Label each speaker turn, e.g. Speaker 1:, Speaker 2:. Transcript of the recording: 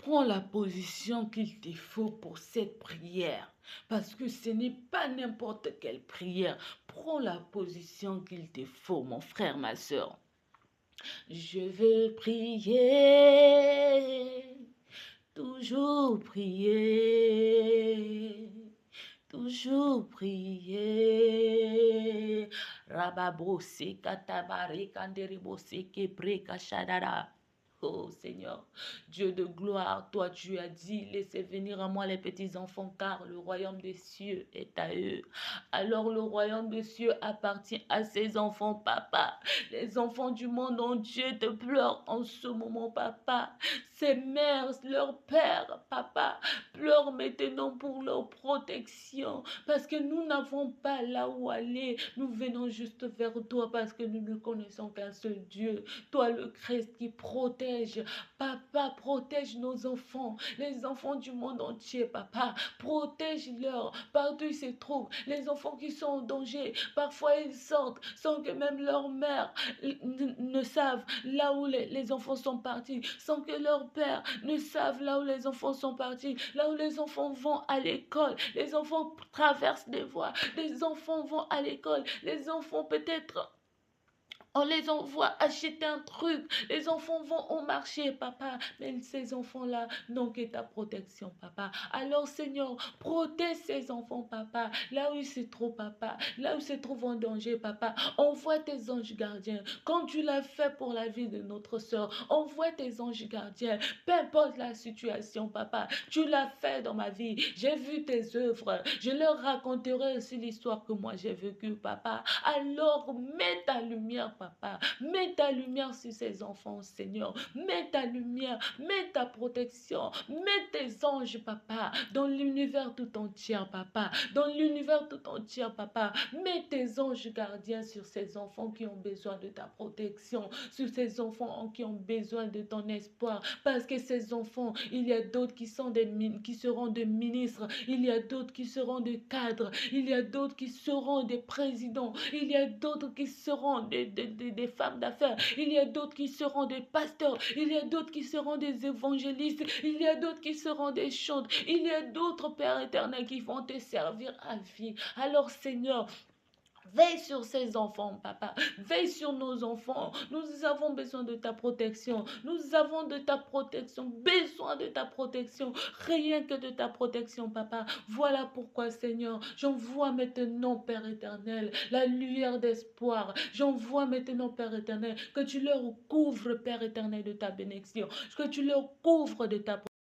Speaker 1: Prends la position qu'il te faut pour cette prière. Parce que ce n'est pas n'importe quelle prière. Prends la position qu'il te faut, mon frère, ma soeur. Je veux prier, toujours prier, toujours prier. Rababo se katabare kanderebo se kebre kashadara. Oh Seigneur, Dieu de gloire, toi tu as dit, laissez venir à moi les petits enfants, car le royaume des cieux est à eux. Alors le royaume des cieux appartient à ces enfants, papa. Les enfants du monde entier te pleurent en ce moment, papa. Ces mères, leurs pères, papa, pleurent maintenant pour leur protection, parce que nous n'avons pas là où aller. Nous venons juste vers toi parce que nous ne connaissons qu'un seul Dieu, toi le Christ qui protège. Papa, protège nos enfants, les enfants du monde entier, papa. Protège-leur partout où ils se trouvent. Les enfants qui sont en danger, parfois ils sortent sans que même leur mère ne savent là où les enfants sont partis, sans que leur père ne savent là où les enfants sont partis, là où les enfants vont à l'école. Les enfants traversent des voies, les enfants vont à l'école, les enfants peut-être on les envoie acheter un truc. Les enfants vont au marché, papa. Mais ces enfants-là n'ont que ta protection, papa. Alors, Seigneur, protège ces enfants, papa. Là où ils se trouvent, papa. Là où ils se trouvent en danger, papa. Envoie tes anges gardiens. Comme tu l'as fait pour la vie de notre soeur. Envoie tes anges gardiens. Peu importe la situation, papa. Tu l'as fait dans ma vie. J'ai vu tes œuvres. Je leur raconterai aussi l'histoire que moi j'ai vécue, papa. Alors, mets ta lumière, papa. Mets ta lumière sur ces enfants, Seigneur. Mets ta lumière, mets ta protection, mets tes anges, papa, dans l'univers tout entier, papa. Dans l'univers tout entier, papa. Mets tes anges gardiens sur ces enfants qui ont besoin de ta protection, sur ces enfants qui ont besoin de ton espoir. Parce que ces enfants, il y a d'autres qui seront des ministres, il y a d'autres qui seront des cadres, il y a d'autres qui seront des présidents, il y a d'autres qui seront des femmes d'affaires, il y a d'autres qui seront des pasteurs, il y a d'autres qui seront des évangélistes, il y a d'autres qui seront des chantres, il y a d'autres, Père éternel, qui vont te servir à vie. Alors Seigneur, veille sur ces enfants, papa. Veille sur nos enfants. Nous avons besoin de ta protection. Nous avons de ta protection. Besoin de ta protection. Rien que de ta protection, papa. Voilà pourquoi, Seigneur, j'envoie maintenant, Père éternel, la lueur d'espoir. J'envoie maintenant, Père éternel, que tu leur couvres, Père éternel, de ta bénédiction. Que tu leur couvres de ta protection.